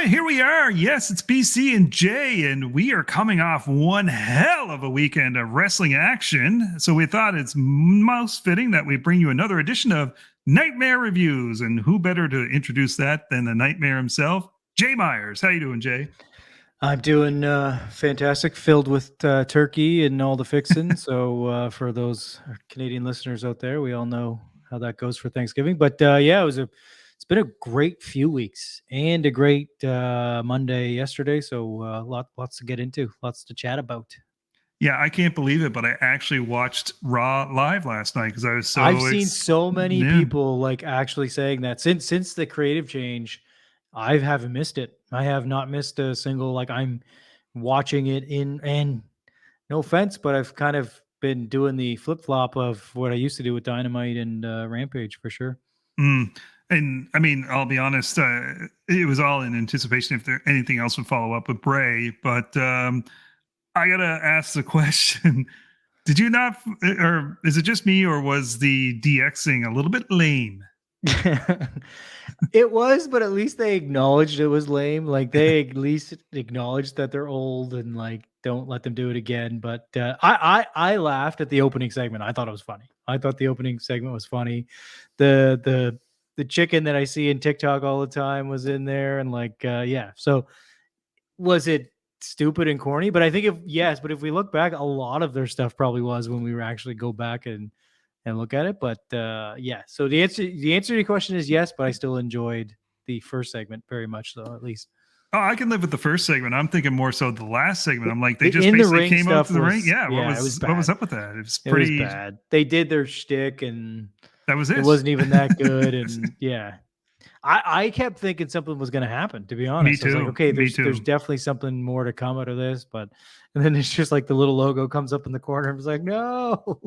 right, here we are. Yes, it's BC and Jay, and we are coming off one hell of a weekend of wrestling action. So we thought it's most fitting that we bring you another edition of Nightmare Reviews. And who better to introduce that than the Nightmare himself, Jay Myers. How you doing, Jay? I'm doing fantastic, filled with turkey and all the fixins. So for those Canadian listeners out there, we all know how that goes for Thanksgiving. But yeah, it's been a great few weeks and a great Monday yesterday. So lots to get into, lots to chat about. Yeah, I can't believe it, but I actually watched Raw live last night because I was I've so seen so many yeah. people like actually saying that since the creative change, I haven't missed it. I have not missed a single like I'm watching it in and no offense, but I've kind of been doing the flip flop of what I used to do with Dynamite and Rampage for sure. Mm. And I mean, I'll be honest, it was all in anticipation if there anything else would follow up with Bray, but I gotta ask the question: did you not, or is it just me, or was the DXing a little bit lame? It was, but at least they acknowledged it was lame. Like they at least acknowledged that they're old and like don't let them do it again. But I laughed at the opening segment. I thought it was funny. I thought the opening segment was funny. The chicken that I see in TikTok all the time was in there, and like yeah. So was it stupid and corny? But I think but if we look back, a lot of their stuff probably was when we were actually go back and look at it. But yeah, so the answer to your question is yes, but I still enjoyed the first segment very much, though. At least Oh, I can live with the first segment. I'm thinking more so the last segment. I'm like, they the just in the basically ring came out stuff to the ring. was Yeah, yeah, it was what was bad. up with that? It was It was pretty. bad. They did their shtick, and That was it it. wasn't even that good. And yeah, I kept thinking something was going to happen. To be Me honest, I was like, too. okay, Me there's too. definitely something more to come out of this, but and then it's just like the little logo comes up in the corner. I was like, no,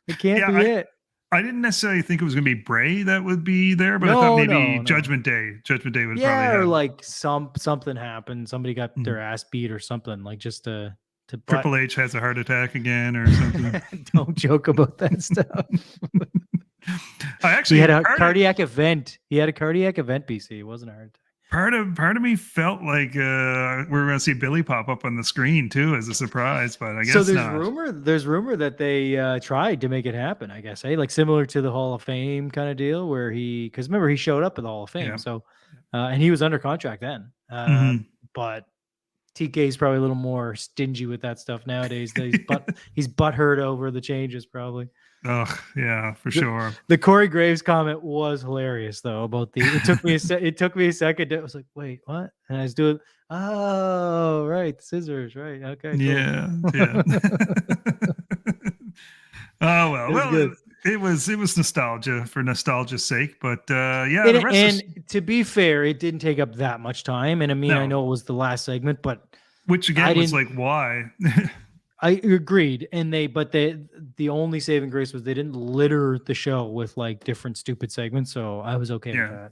it can't Yeah, be it. I didn't necessarily think it was going to be Bray that would be there, but I thought No, maybe no, no. Judgment Day. Judgment Day would probably Yeah, or have. like something happened. Somebody got Mhm. their ass beat or something, like just to but Triple H has a heart attack again or something. don't joke about that stuff. I He actually had a cardiac event. He had a cardiac event, BC. It wasn't a heart attack. part of me felt like we were going to see Billy pop up on the screen too as a surprise, but I So guess not. there's rumor that they tried to make it happen, I guess, like similar to the Hall of Fame kind of deal where because remember he showed up at the Hall of Fame, Yeah. so and he was under contract then. Mm-hmm. But TK is probably a little more stingy with that stuff nowadays. That he's butthurt over the changes probably. Oh, yeah, for The, sure. the Corey Graves comment was hilarious though about it took me a second. I was like, wait, what? And I was doing, oh right, the scissors, right? Okay, cool. Yeah, yeah. Oh well, It was well, good. it was nostalgia for nostalgia's sake, but yeah, And the rest and was to be fair, it didn't take up that much time. And I mean, I no, know it was the last segment, but which I again was didn't. like why. I agreed, and the only saving grace was they didn't litter the show with like different stupid segments, so I was okay with Yeah. that.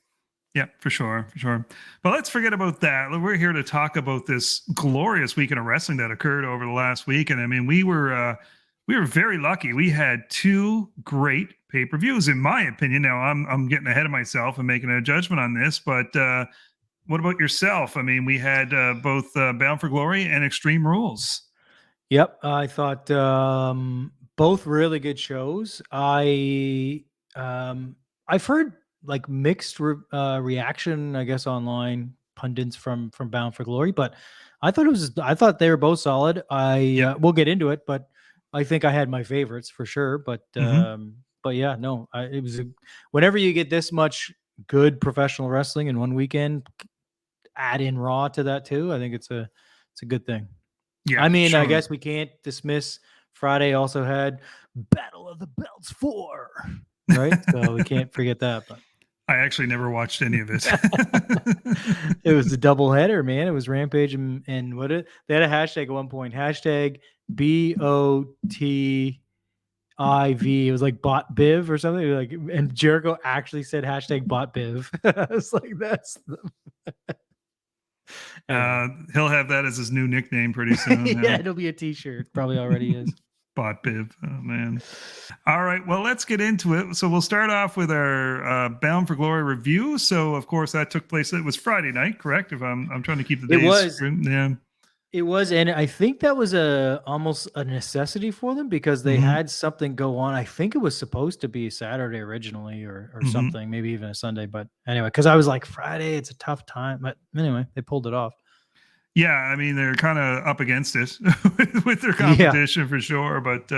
Yeah, for sure, for sure. But let's forget about that. We're here to talk about this glorious weekend of wrestling that occurred over the last week, and I mean, we were very lucky. We had two great pay per views, in my opinion. Now, I'm getting ahead of myself and making a judgment on this, but what about yourself? I mean, we had both Bound for Glory and Extreme Rules. Yep, I thought both really good shows. I've heard like mixed reaction, I guess, online pundits from Bound for Glory, but I thought they were both solid. I Yeah. we'll get into it, but I think I had my favorites for sure. Hmm. But yeah, no, whenever you get this much good professional wrestling in one weekend, add in Raw to that too. I think it's a good thing. Yeah, I mean, I sure. guess we can't dismiss Friday also had Battle of the Belts 4, right? So we can't forget that. But I actually never watched any of it. it was a double header, man. It was Rampage and they had a hashtag at one point, hashtag BOTIV. It was like bot biv or something. Like, and Jericho actually said hashtag bot biv. I was like, anyway. He'll have that as his new nickname pretty soon. Yeah, Yeah. it'll be a t-shirt. Probably already is. Bot Biv. Oh man. All right. Well, let's get into it. So we'll start off with our Bound for Glory review. So of course that took place. It was Friday night, correct? If I'm trying to keep the It days. was. Yeah. It was, and I think that was almost a necessity for them because they Hmm. had something go on. I think it was supposed to be Saturday originally, or Hmm. something, maybe even a Sunday. But anyway, because I was like Friday, it's a tough time. But anyway, they pulled it off. Yeah. I mean, they're kind of up against it with their Yeah, competition for sure. But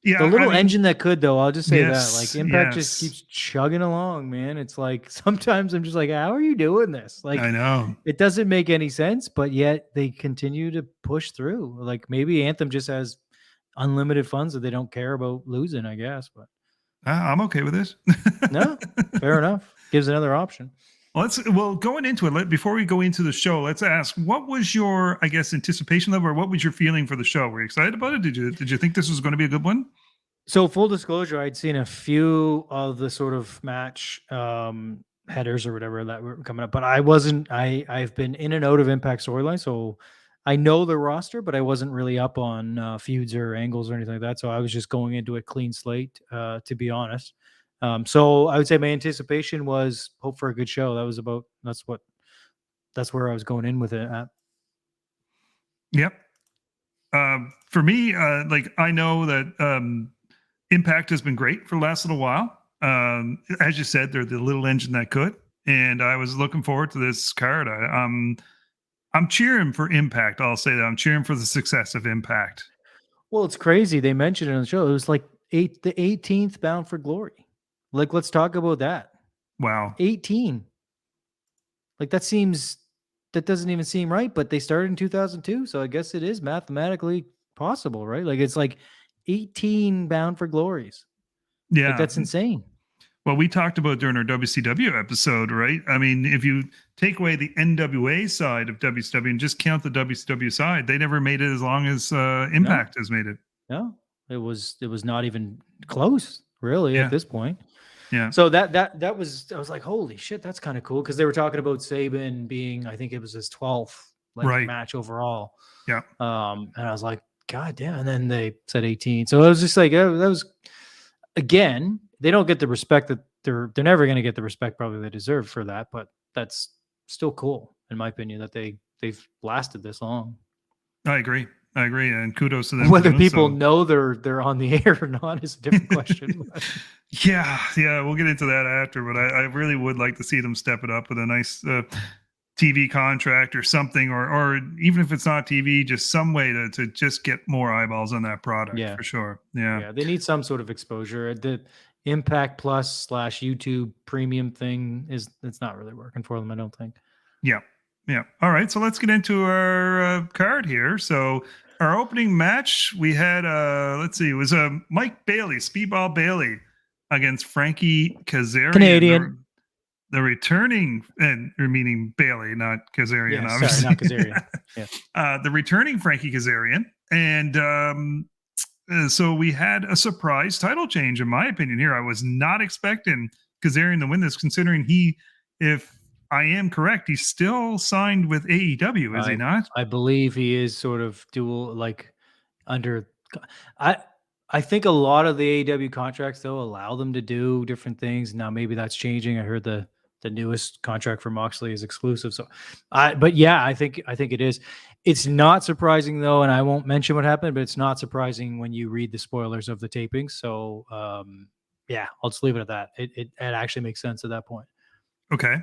yeah, the I little mean, engine that could, though. I'll just say that, like, yes, Impact just yes. keeps chugging along, man. It's like sometimes I'm just like, how are you doing this? I Like, know. it doesn't make any sense, but yet they continue to push through. Like maybe Anthem just has unlimited funds that they don't care about losing, I guess. But I'm okay with it. no, fair enough. Gives another option. Well, going into it, before we go into the show, let's ask what was your, I guess, anticipation level, or what was your feeling for the show? Were you excited about it? Did you think this was going to be a good one? So full disclosure, I'd seen a few of the sort of match headers or whatever that were coming up, but I wasn't. I've been in and out of Impact storyline, so I know the roster, but I wasn't really up on feuds or angles or anything like that. So I was just going into a clean slate, to be honest. So I would say my anticipation was hope for a good show. That's where I was going in with it at. Yep. For me, like I know that Impact has been great for the last little while. As you said, they're the little engine that could, and I was looking forward to this card. I'm cheering for Impact. I'll say that I'm cheering for the success of Impact. Well, it's crazy. They mentioned it on the show. It was like the 18th Bound for Glory. Like, let's talk about that. Wow. 18. Like that doesn't even seem right, but they started in 2002, so I guess it is mathematically possible, right? Like it's like 18 Bound for Glories. Like Yeah. that's insane. Well, we talked about during our WCW episode, right? I mean, if you take away the NWA side of WCW and just count the WCW side, they never made it as long as No, Impact has made it. no. It was not even close, really, at Yeah. this point. Yeah. So that was, I was like, holy shit, that's kind of cool. Cause they were talking about Saban being, I think it was his 12th like Right. match overall. Yeah. And I was like, God damn. And then they said 18. So it was just like, that was, again, they don't get the respect that they're never going to get the respect probably they deserve for that, but that's still cool in my opinion that they've lasted this long. I agree. I agree. And kudos to them for Whether doing people so. know they're on the air or not is a different question. Yeah. Yeah. We'll get into that after, but I really would like to see them step it up with a nice TV contract or something, or even if it's not TV, just some way to just get more eyeballs on that product Yeah. for sure. Yeah. Yeah, they need some sort of exposure. The Impact Plus slash YouTube Premium thing it's not really working for them, I don't think. Yeah. Yeah. All right. So let's get into our card here. So our opening match, we had let's see, it was Mike Bailey, Speedball Bailey against Frankie Kazarian. Canadian. The returning, and meaning Bailey, not Kazarian, Yeah, sorry, obviously. not Kazarian. Yeah. The returning Frankie Kazarian. And so we had a surprise title change, in my opinion, here. I was not expecting Kazarian to win this, considering if I am correct, he's still signed with AEW, is he not? I believe he is sort of dual, like under. I I think a lot of the AEW contracts though allow them to do different things. Now maybe that's changing. I heard the newest contract for Moxley is exclusive. So but yeah, I think it is. It's not surprising though, and I won't mention what happened, but it's not surprising when you read the spoilers of the taping. So yeah, I'll just leave it at that. It actually makes sense at that point. Okay.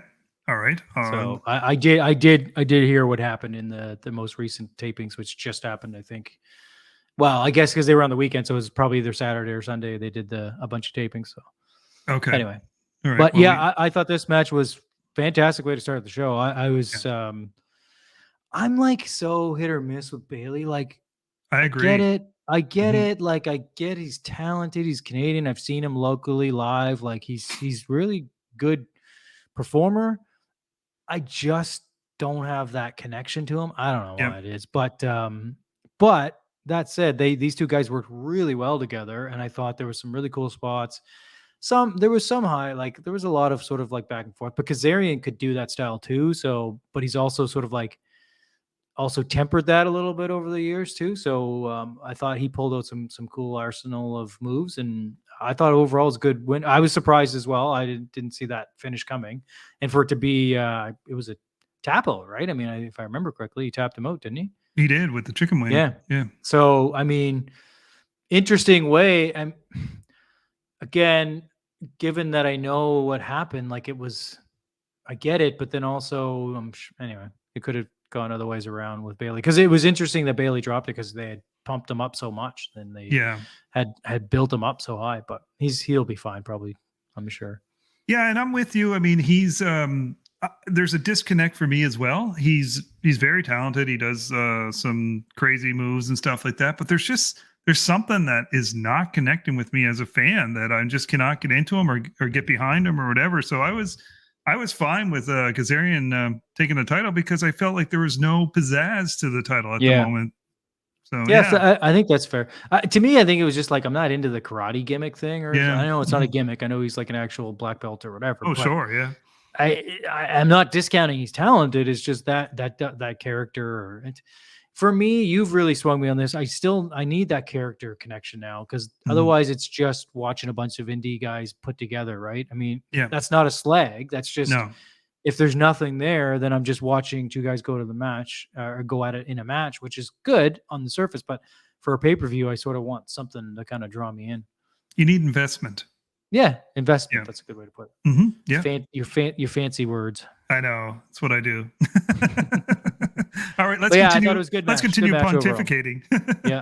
All right. So I did hear what happened in the most recent tapings, which just happened, I think. Well, I guess because they were on the weekend, so it was probably either Saturday or Sunday. They did a bunch of tapings. So Okay. anyway, All right. but Well, yeah, I thought this match was fantastic way to start the show. I yeah, was I'm like so hit or miss with Bailey. Like I I get agree. it. I get Mhm. it. Like I get he's talented. He's Canadian. I've seen him locally live. Like he's really good performer. I just don't have that connection to him. I don't know Yep. why it is, but that said, these two guys worked really well together, and I thought there were some really cool spots. There was some high, like there was a lot of sort of like back and forth, but Kazarian could do that style too. So, but he's also sort of like also tempered that a little bit over the years too. So I thought he pulled out some cool arsenal of moves, and I thought overall it was a good win. I was surprised as well. I didn't see that finish coming, and for it to be it was a tap out, right? I mean, if I remember correctly, he tapped him out, didn't he? He did with the chicken wing. Yeah. Yeah. So I mean, interesting way. And again, given that I know what happened, like it was, I get it, but then also, anyway, it could have gone other ways around with Bailey, because it was interesting that Bailey dropped it because they had pumped him up so much, then they Yeah. had built him up so high. But he'll be fine, probably. I'm sure. Yeah, and I'm with you. I mean, he's there's a disconnect for me as well. He's very talented. He does some crazy moves and stuff like that, but there's something that is not connecting with me as a fan, that I just cannot get into him or get behind him or whatever. So I was fine with Kazarian taking the title, because I felt like there was no pizzazz to the title at the moment. So yes, I think that's fair. To me, I think it was just like, I'm not into the karate gimmick thing. Or I know it's not a gimmick. I know he's like an actual black belt or whatever. Oh, sure, yeah. I'm not discounting he's talented. It's just that character. For me, you've really swung me on this. I need that character connection now, because otherwise it's just watching a bunch of indie guys put together, right? I mean, that's not a slag. That's just, if there's nothing there, then I'm just watching two guys go to the match or go at it in a match, which is good on the surface. But for a pay-per-view, I sort of want something to kind of draw me in. You need investment. Yeah, investment. Yeah. That's a good way to put it. Mm-hmm. Yeah, your fancy words. I know, that's what I do. All right, let's continue. I thought it was good. Let's continue pontificating. Yeah.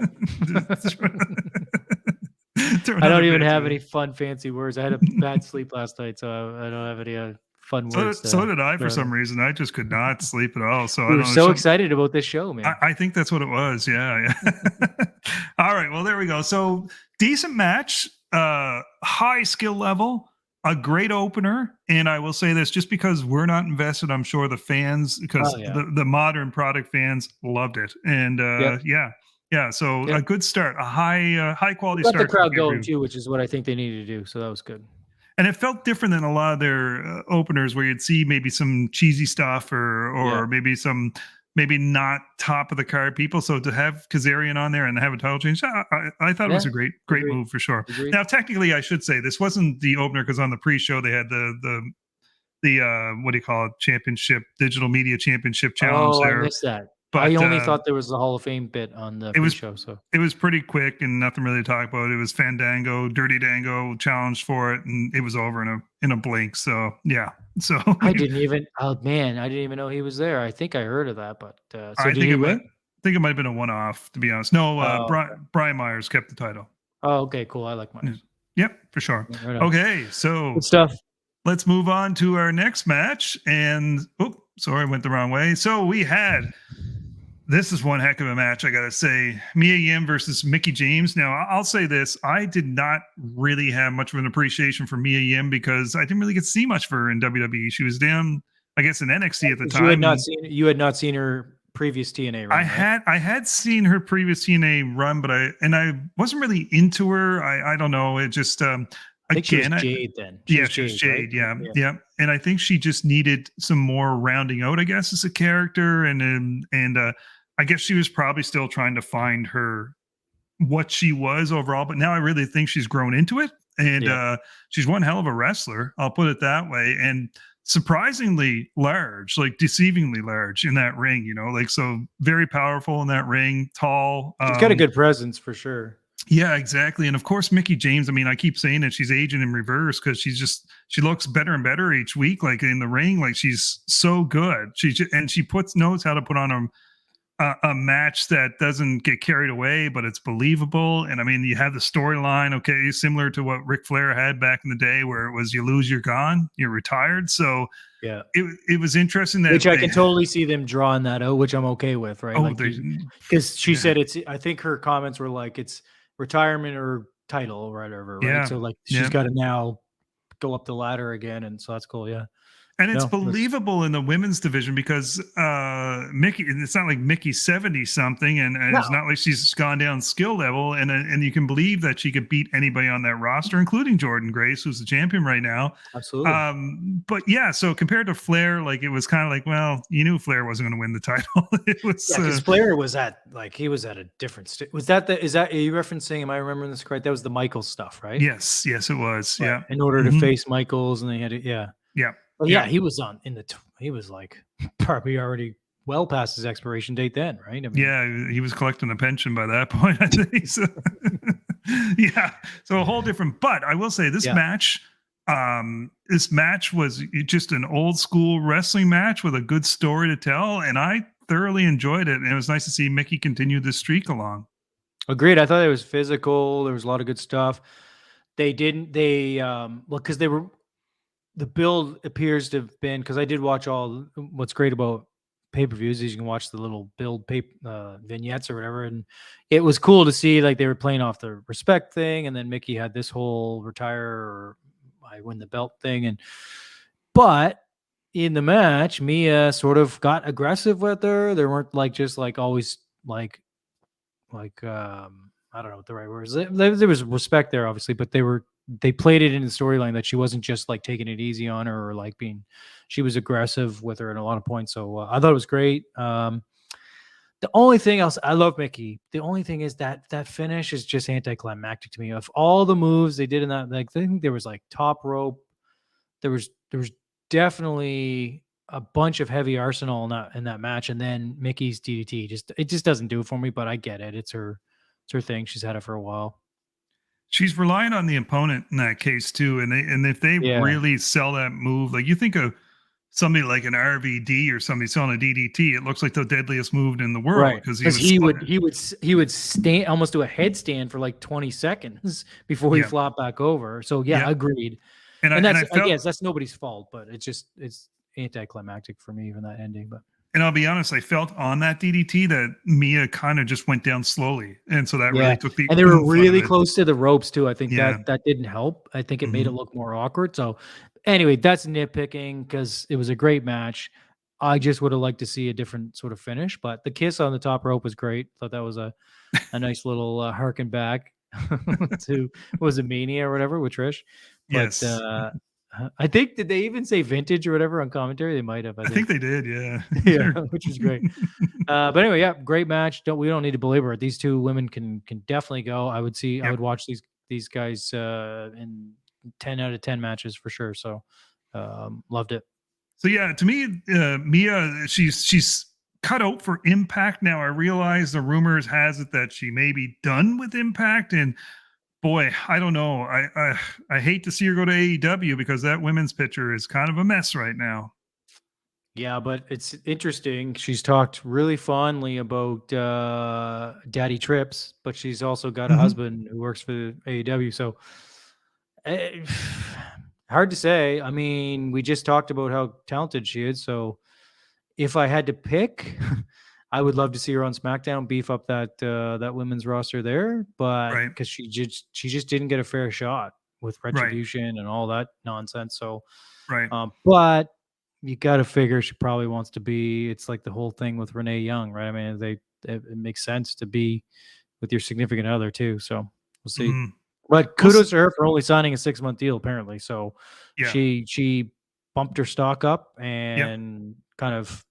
I don't even have any fun fancy words. I had a bad sleep last night, so I don't have any fun words. So did I, for some reason. I just could not sleep at all. So we were so excited about this show, man. I think that's what it was. Yeah. All right. Well, there we go. So decent match, high skill level, a great opener. And I will say this, just because we're not invested, I'm sure the fans, because the modern product fans loved it. And yeah, so a good start, a high quality start. The crowd going too, which is what I think they needed to do. So that was good. And it felt different than a lot of their openers, where you'd see maybe some cheesy stuff or maybe not top of the card people. So to have Kazarian on there and have a title change, I thought it was a great move for sure. Agreed. Now, technically, I should say this wasn't the opener, because on the pre-show they had the what do you call it, digital media championship challenge. I missed that. But I only thought there was the Hall of Fame bit on the pre-show. So it was pretty quick and nothing really to talk about. It was Fandango, Dirty Dango challenged for it, and it was over in a blink. So yeah. So I didn't even know he was there. I think I heard of that, but I think it might have been a one-off, to be honest. No, Brian Myers kept the title. Oh, okay, cool. I like Myers. Yep, for sure. Right, okay, so good stuff. Let's move on to our next match. And sorry, I went the wrong way. So we had. This is one heck of a match, I got to say. Mia Yim versus Mickie James. Now, I'll say this. I did not really have much of an appreciation for Mia Yim, because I didn't really get to see much for her in WWE. She was down, I guess, in NXT at the time. You had not seen her previous TNA run, I had seen her previous TNA run, but I wasn't really into her. I don't know. It just... I think she was Jade then. She was Jade. Right? Yeah. And I think she just needed some more rounding out, I guess, as a character. And I guess she was probably still trying to find what she was overall. But now I really think she's grown into it. And she's one hell of a wrestler. I'll put it that way. And surprisingly large, like deceivingly large in that ring, so very powerful in that ring, tall. She's got a good presence for sure. Yeah, exactly. And of course, Mickie James, I mean, I keep saying that she's aging in reverse, because she looks better and better each week, like in the ring. Like, she's so good. She knows how to put on a match that doesn't get carried away, but it's believable. And I mean, you have the storyline, okay, similar to what Ric Flair had back in the day, where it was you lose, you're gone, you're retired. So yeah, it was interesting that, which I can totally see them drawing that out, which I'm okay with, right? Because she said I think her comments were like, it's retirement or title or whatever, right? So like she's got to now go up the ladder again, and so that's cool. Yeah, And it's No, believable in the women's division because Mickey, it's not like Mickey's 70 something, and it's no, not like she's gone down skill level. And you can believe that she could beat anybody on that roster, including Jordan Grace, who's the champion right now. absolutely. But yeah, so compared to Flair, like it was kind of like, well, you knew Flair wasn't going to win the title. It was, Yeah, because Flair was at he was at a different state. Was that is that are you referencing? Am I remembering this correct? That was the Michaels stuff, right? yes, it was. Right. Yeah. In order to Hmm. face Michaels, and they had to, yeah. Yeah. Well, Yeah. yeah, he was on in the he was like probably already well past his expiration date then, right? I mean, Yeah, he was collecting a pension by that point, I think. So, yeah, so a whole different. But I will say yeah, this match was just an old school wrestling match with a good story to tell, and I thoroughly enjoyed it. And it was nice to see Mickey continue this streak along. agreed. I thought it was physical. There was a lot of good stuff. Well, because they were the build appears to have been because I did watch all. What's great about pay-per-views is you can watch the little build vignettes or whatever, and it was cool to see like they were playing off the respect thing, and then Mickey had this whole retire or I win the belt thing, but in the match, Mia sort of got aggressive with her. There weren't like just like always I don't know what the right word is. There was respect there, obviously, but they played it in the storyline that she wasn't just like taking it easy on her or like she was aggressive with her at a lot of points. So I thought it was great. The only thing else, I love Mickey. The only thing is that finish is just anticlimactic to me. Of all the moves they did in that, like I think there was like top rope. There was definitely a bunch of heavy arsenal in that match, and then Mickey's DDT just doesn't do it for me. But I get it. It's her thing. She's had it for a while. She's relying on the opponent in that case too, and if they Yeah. really sell that move, like you think of somebody like an RVD or somebody selling a DDT, it looks like the deadliest move in the world Right. because he Because was he would stand almost do a headstand for like 20 seconds before he yeah, flopped back over. So yeah, yeah. agreed. And And and that's I I felt guess that's nobody's fault, but it's anticlimactic for me, even that ending. But and I'll be honest, I felt on that DDT that Mia kind of just went down slowly, and so that yeah, really took the and they were oomph out of really it. close to the ropes too. I think Yeah. that didn't help. I think it made it Hmm. look more awkward. So anyway, that's nitpicking because it was a great match. I just would have liked to see a different sort of finish, but the kiss on the top rope was great. Thought that was a nice little harken back to was it Mania or whatever with Trish. But Yes, I think did they even say vintage or whatever on commentary? They might have. I I think think they did. Yeah. yeah, which was great. But anyway, yeah, great match. We don't need to belabor it. These two women can definitely go. I Yep. would watch these guys in 10 out of 10 matches for sure. So loved it. So yeah, to me, Mia, she's cut out for Impact now. I realize the rumors has it that she may be done with Impact, and boy, I don't know. I hate to see her go to AEW because that women's picture is kind of a mess right now. Yeah, but it's interesting. She's talked really fondly about daddy trips, but she's also got a Hmm. husband who works for AEW. So eh, hard to say. I mean, we just talked about how talented she is. So if I had to pick, I would love to see her on SmackDown beef up that women's roster there, but Right. because she just didn't get a fair shot with Right. retribution and all that nonsense. So, Right. but you got to figure she probably wants to be. It's like the whole thing with Renee Young, right? I mean, it makes sense to be with your significant other too. So we'll see. Hmm. But We'll see. kudos to her for only signing a 6-month deal, apparently. So Yeah. she bumped her stock up Yep. and kind of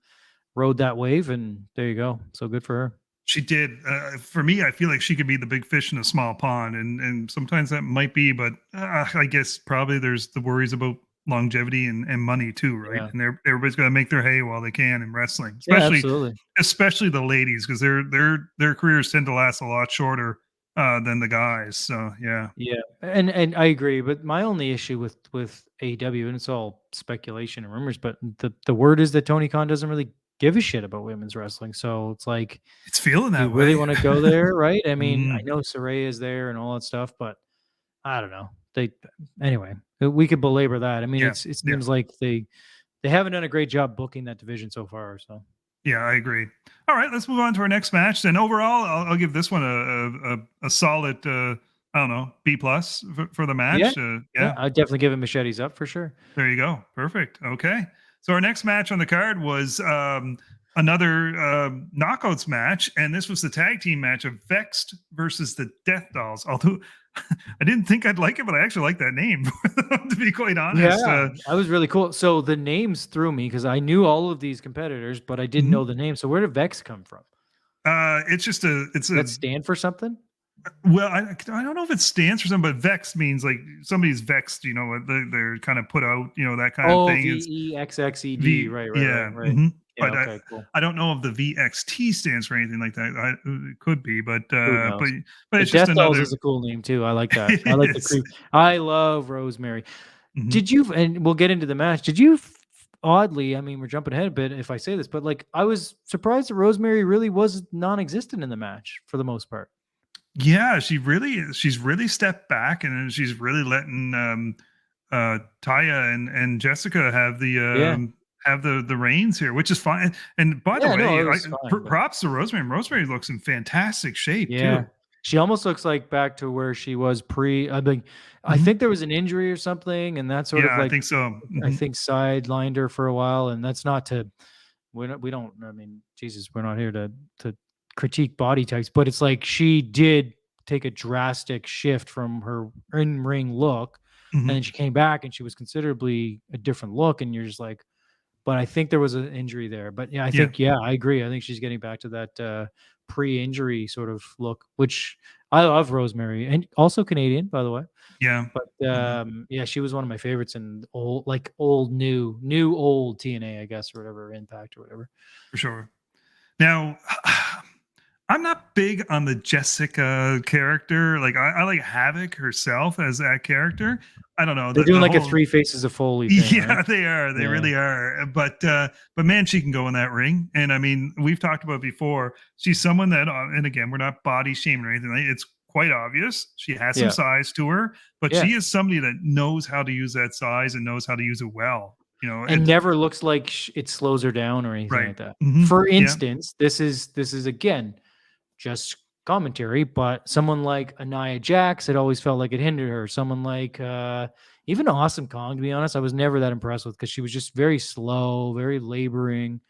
rode that wave, and there you go. So good for her. She did. For me, I feel like she could be the big fish in a small pond, and sometimes that might be, but I guess probably there's the worries about longevity and money too, right? Yeah. And everybody's got to make their hay while they can in wrestling, Yeah, especially absolutely. especially the ladies because their careers tend to last a lot shorter than the guys. So yeah, Yeah. And I agree, but my only issue with AEW, and it's all speculation and rumors, but the word is that Tony Khan doesn't really give a shit about women's wrestling. So it's like, it's feeling do you that really way. want to go there, right? I mean, I Mm, know Saraya is there and all that stuff, but I don't know. Anyway, we could belabor that. I mean, yeah, it yeah. seems like they haven't done a great job booking that division so far. So Yeah, I agree. All right, let's move on to our next match. And overall, I'll give this one a solid I don't know, B plus for the Yeah, match. yeah, Yeah, I'd definitely give it machetes up for sure. there you go. Perfect. Okay. So our next match on the card was another knockouts match, and this was the tag team match of Vexed versus the Death Dolls. Although I didn't think I'd like it, but I actually like that name. To be quite honest, Yeah, that was really cool. So the names threw me because I knew all of these competitors, but I didn't know mhm. the name. So where did Vex come from? It's just it's Does that a stand for something? well, I don't know if it stands for something, but vexed means like somebody's vexed. You know, they're kind of put out. You know, that kind of Oh, thing. It's VEXXED. V, Right, right, yeah, right, right. Yeah, but okay, cool. I don't know if the VXT stands for anything like that. It could be, Who knows? but The it's just Death Dolls another. is a cool name too. I like that. I It like the is. creep. I love Rosemary. Mhm. Did you, and we'll get into the match. Did you oddly, I mean, we're jumping ahead a bit if I say this, but like I was surprised that Rosemary really was non-existent in the match for the most part. Yeah, she's really stepped back and she's really letting Taya and Jessica Yeah. have the reins here, which is fine. And by the Yeah, no, way, it was fine, but props to Rosemary. Rosemary looks in fantastic shape yeah. too. She almost looks like back to where she was I mean, I Mhm. think there was an injury or something, and that sort of Yeah, I like think so. I Mhm. think sidelined her for a while, and that's not to we don't I mean, Jesus, we're not here to critique body types, but it's like she did take a drastic shift from her in-ring look, and then Mhm. she came back and she was considerably a different look, and you're just like, but I think there was an injury there. But yeah, I Yeah, think yeah, I agree. I think she's getting back to that pre-injury sort of look, which I love Rosemary and also Canadian, by the way. yeah. But Mhm. yeah, she was one of my favorites in old, like old, new, old TNA, I guess, or whatever, Impact or whatever. For sure. Now, I'm not big on the Jessica character. Like I like Havoc herself as that character. I don't know They're doing the like a whole. Three Faces of Foley thing, right? Yeah, they are. They Yeah, really are. But man, she can go in that ring. And I mean, we've talked about before. She's someone that, and again, we're not body shaming or anything. It's quite obvious she has some yeah, size to her, but yeah. she is somebody that knows how to use that size and knows how to use it well. You know, And it never looks like it slows her down or anything right. like that. For Yeah. instance, this is again just commentary, but someone like Anaya Jax, it always felt like it hindered her. Someone like even Awesome Kong, to be honest, I was never that impressed with because she was just very slow, very laboring.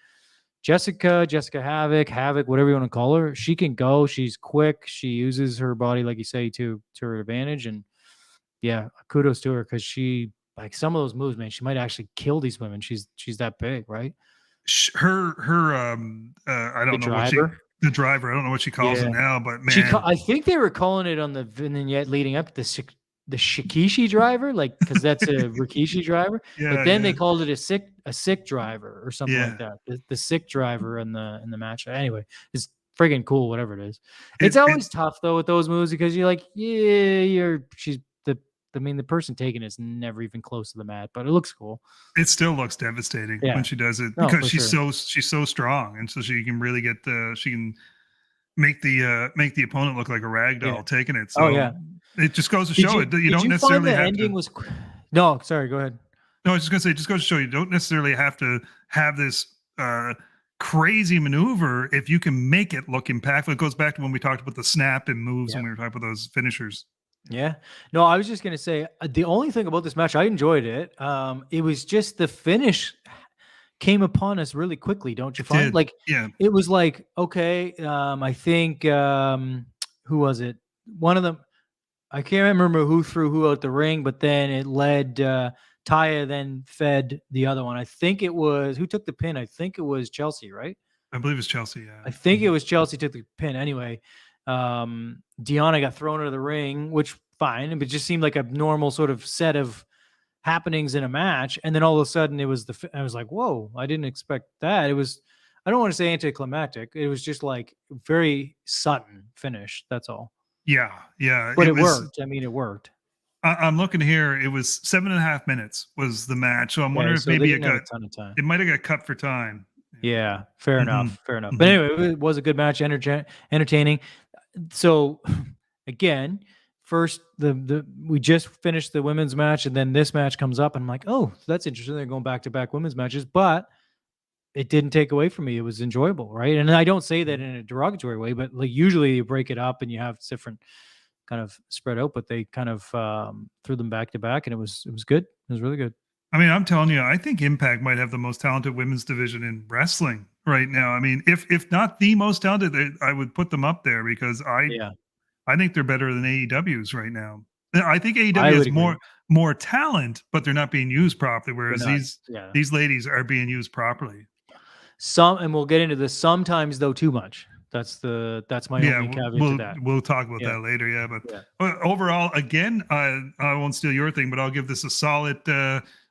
Jessica Havoc, whatever you want to call her, she can go. She's quick. She uses her body, like you say, to her advantage. And yeah, kudos to her because she like some of those moves, man. She might actually kill these women. She's that big, right? Her I The don't know what she driver. the driver. I don't know what she calls it Yeah. now, but man, I think they were calling it on the vignette leading up to the Shikishi driver, like because that's a Rikishi driver. But yeah, then they yeah, called it a sick driver or something like yeah. that. The sick driver in the match. Anyway, it's friggin' cool, whatever it is. It's It always tough though with those moves because you're like, yeah, she's the I mean the person taking it's never even close to the mat, but it looks cool. it still looks devastating when Yeah. she does it No, because for sure. she's so strong, and so she can really get the she can make the opponent look like a rag Yeah. doll taking it. Oh So yeah. it just goes to show it that you Did don't you find necessarily the have to. ending was no, sorry, go ahead. No, I was just gonna say, it just goes to show you don't necessarily have to have this crazy maneuver if you can make it look impactful. It goes back to when we talked about the snap and moves Yeah. when we were talking about those finishers. Yeah. No, I was just gonna say the only thing about this match, I enjoyed it. It was just the finish came upon us really quickly, don't you It find? did, Like yeah. it was like, okay, I think who was it? One of them I can't remember who threw who out the ring, but then it led Taya then fed the other one. I think it was who took the pin. I think it was Chelsea, right? I believe it's Chelsea. Yeah. I think it Mhm. was Chelsea took the pin anyway. Deanna got thrown out of the ring, which fine, but it just seemed like a normal sort of set of happenings in a match. And then all of a sudden, it was I was like, whoa, I didn't expect that. It was, I don't want to say anticlimactic. It was just like very sudden finish. That's all. Yeah, yeah. But It it was. worked. I mean, it worked. I'm looking here. It was 7.5 minutes was the match. So I'm Okay, wondering if so they maybe didn't have a ton of time. it might have got cut for time. Yeah, fair Yeah. Hmm. enough. Fair enough. But Hmm. anyway, it was a good match, entertaining. So again, first the we just finished the women's match, and then this match comes up, and I'm like, oh, that's interesting. They're going back to back women's matches, but it didn't take away from me. It was enjoyable, right? And I don't say that in a derogatory way, but like usually you break it up and you have different kind of spread out, but they kind of threw them back to back, and it was good. It was really good. I mean, I'm telling you, I think Impact might have the most talented women's division in wrestling right now. I mean, if not the most talented, I would put them up there because Yeah, I think they're better than AEW's right now. I think I AEW would has agree. more talent, but they're not being used properly. They're Whereas not. Yeah. these ladies are being used properly. And we'll get into this sometimes though too much. That's my Yeah, only caveat to that. we'll talk about Yeah. that later. Yeah, Yeah. but overall, again, I won't steal your thing, but I'll give this a solid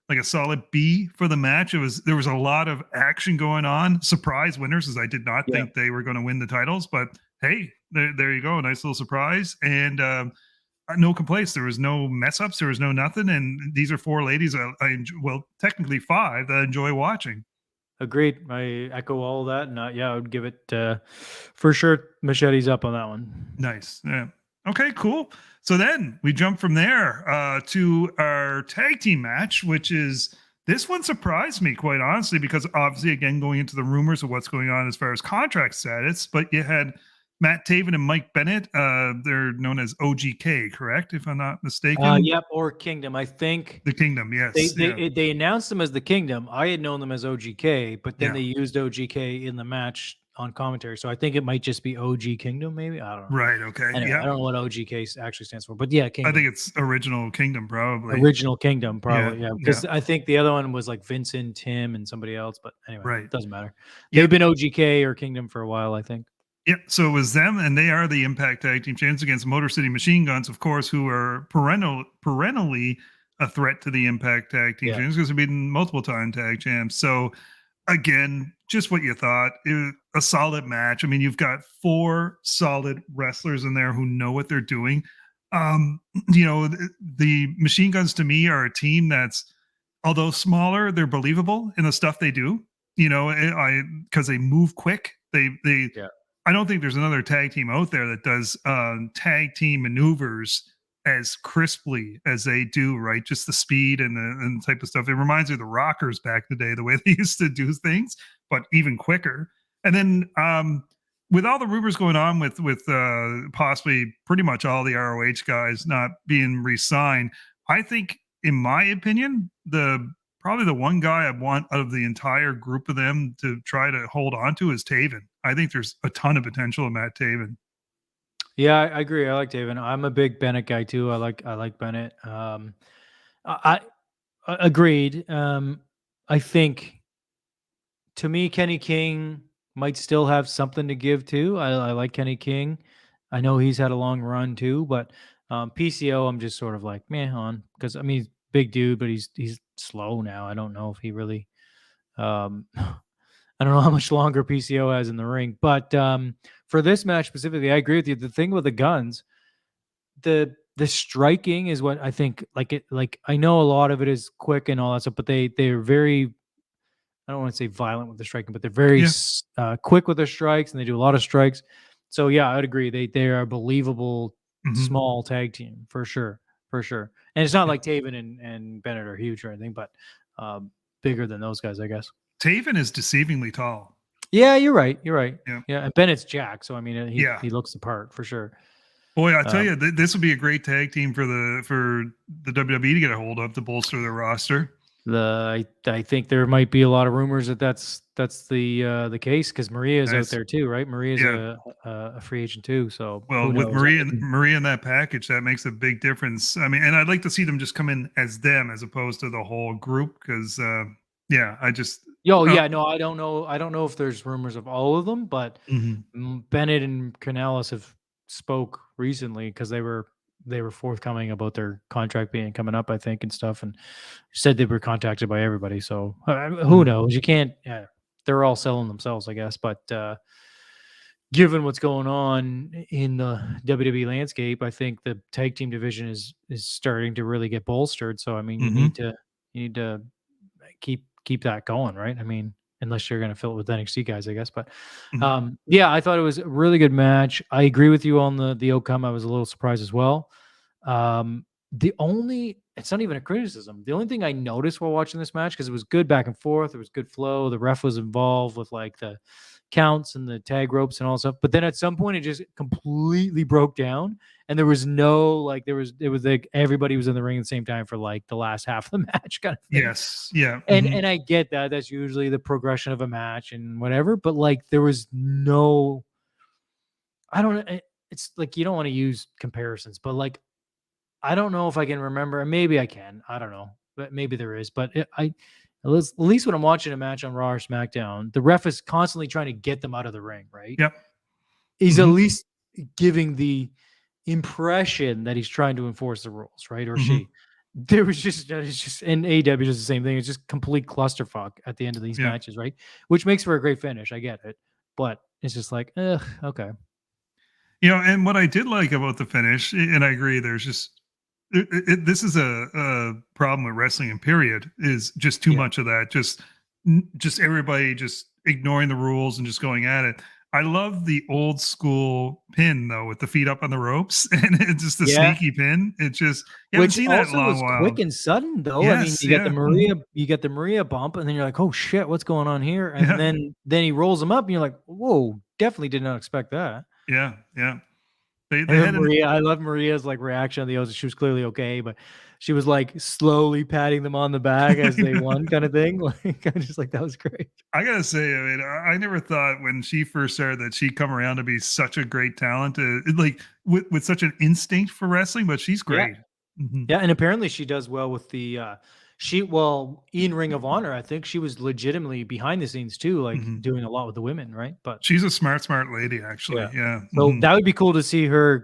like a solid B for the match. There was a lot of action going on. Surprise winners, as I did not Yeah. think they were going to win the titles, but hey, there you go, a nice little surprise, and no complaints. There was no mess ups. There was no nothing, and these are four ladies. Well, technically five that I enjoy watching. Agreed. I echo all of that, and yeah, I would give it for sure. Machete's up on that one. Nice. Yeah. Okay, cool. So then we jump from there to our tag team match, which is this one surprised me quite honestly, because obviously, again, going into the rumors of what's going on as far as contract status, but you had Matt Taven and Mike Bennett. They're known as OGK, correct? If I'm not mistaken. Yep, or Kingdom. I think The Kingdom, they yes. they Yeah. they announced them as the Kingdom. I had known them as OGK, but then Yeah. they used OGK in the match on commentary. So I think it might just be OG Kingdom, maybe. I don't know. Right. Okay. Anyway, I Yeah. don't know what OGK actually stands for, but yeah, I Kingdom. think it's Original Kingdom, probably. Original Kingdom, probably. Yeah. Yeah, because I think the other one was like Vincent, Tim, and somebody else. But anyway, Right. doesn't matter. Yep. They've been OGK or Kingdom for a while, I think. Yep. So it was them, and they are the Impact Tag Team Champions against Motor City Machine Guns, of course, who are perennially a threat to the Impact Tag Team Yeah. Champions because they've been multiple time tag champs. So again, just what you thought. A solid match. I mean, you've got four solid wrestlers in there who know what they're doing. You know, the Machine Guns to me are a team that's, although smaller, they're believable in the stuff they do. You know, because they move quick. Yeah. I don't think there's another tag team out there that does tag team maneuvers as crisply as they do, right? Just the speed and the type of stuff. It reminds me of the Rockers back in the day, the way they used to do things, but even quicker. And then with all the rumors going on with possibly pretty much all the ROH guys not being re-signed, I think, in my opinion, probably the one guy I want out of the entire group of them to try to hold on to is Taven. I think there's a ton of potential in Matt Taven. Yeah, I agree. I like Taven. I'm a big Bennett guy too. I like Bennett. I agreed. I think to me, Kenny King might still have something to give too. I like Kenny King. I know he's had a long run too, but PCO, I'm just sort of like meh on because I mean, he's a big dude, but he's slow now. I don't know if he really. I don't know how much longer PCO has in the ring, but for this match specifically, I agree with you. The thing with the guns, the striking is what I think. Like I know a lot of it is quick and all that stuff, but they're very. I don't want to say violent with the striking, but they're very quick with their strikes, and they do a lot of strikes. So yeah, I would agree. They are a believable small tag team for sure, for sure. And it's not like Taven and Bennett are huge or anything, but bigger than those guys, I guess. Taven is deceivingly tall. Yeah, you're right. You're right. Yeah. Yeah, and Bennett's Jack, so I mean, he looks the part for sure. Boy, I tell you, this would be a great tag team for the WWE to get a hold of to bolster their roster. I think there might be a lot of rumors that's the case because Maria's out there too, right? Maria's a free agent too. So well, with Maria in that package, that makes a big difference. I mean, and I'd like to see them just come in as them as opposed to the whole group because I just no, I don't know if there's rumors of all of them, but Bennett and Canales have spoke recently because they were forthcoming about their contract coming up, I think, and stuff, and said they were contacted by everybody. So who knows? You can't. They're all selling themselves, I guess. But given what's going on in the WWE landscape, I think the tag team division is starting to really get bolstered. So I mean, you need to keep that going, right? I mean, unless you're going to fill it with NXT guys, I guess. But I thought it was a really good match. I agree with you on the outcome. I was a little surprised as well. The only it's not even a criticism. The only thing I noticed while watching this match, because it was good back and forth, there was good flow. The ref was involved with like the counts and the tag ropes and all stuff. But then at some point, it just completely broke down, and there was no like it was like everybody was in the ring at the same time for like the last half of the match kind of thing. Yes. Yeah. And I get that that's usually the progression of a match and whatever, but like there was no, I don't. It's like you don't want to use comparisons, but like I don't know if I can remember. Maybe I can. I don't know, but maybe there is. But at least when I'm watching a match on Raw or SmackDown, the ref is constantly trying to get them out of the ring. Right? Yep. He's at least giving the impression that he's trying to enforce the rules, right? Or she. There was it's just in AEW just the same thing. It's just complete clusterfuck at the end of these matches, right? Which makes for a great finish. I get it, but it's just like, okay. And what I did like about the finish, and I agree, there's just this is a problem with wrestling in period, is just too much of that, just everybody just ignoring the rules and just going at it. I love the old school pin though, with the feet up on the ropes, and it's just a sneaky pin. It's just you haven't seen that in a long while. Quick and sudden though. Yes, I mean, you get the Maria bump, and then you're like, oh shit, what's going on here? And then he rolls him up, and you're like, whoa, definitely did not expect that. Yeah. I love Maria's like reaction on the O's. She was clearly okay, but she was like slowly patting them on the back as they won, kind of thing. Like I just like that was great. I gotta say, I mean, I never thought when she first started that she'd come around to be such a great talent, like with such an instinct for wrestling. But she's great. Yeah, and apparently she does well with the in Ring of Honor. I think she was legitimately behind the scenes too, like doing a lot with the women, right? But she's a smart lady, actually. Yeah. So that would be cool to see her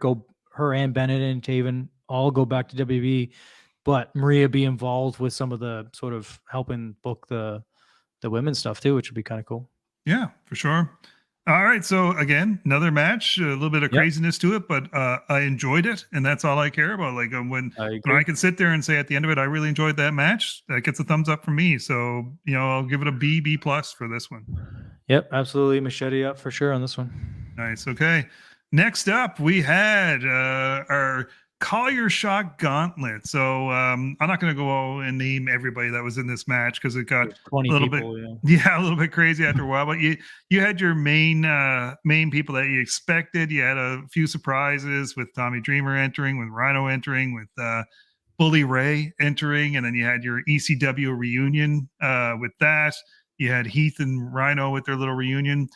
and Bennett and Taven all go back to WWE, but Maria be involved with some of the sort of helping book the women's stuff too, which would be kind of cool. Yeah, for sure. All right, so again, another match, a little bit of craziness to it, but I enjoyed it, and that's all I care about. Like when I can sit there and say at the end of it, I really enjoyed that match. That gets a thumbs up from me. So I'll give it a B plus for this one. Yep, absolutely, machete up for sure on this one. Nice. Okay, next up we had our Call Your Shot Gauntlet. So I'm not going to go and name everybody that was in this match because it got a little bit, a little bit crazy after a while. But you had your main people that you expected. You had a few surprises with Tommy Dreamer entering, with Rhino entering, with Bully Ray entering, and then you had your ECW reunion with that. You had Heath and Rhino with their little reunion.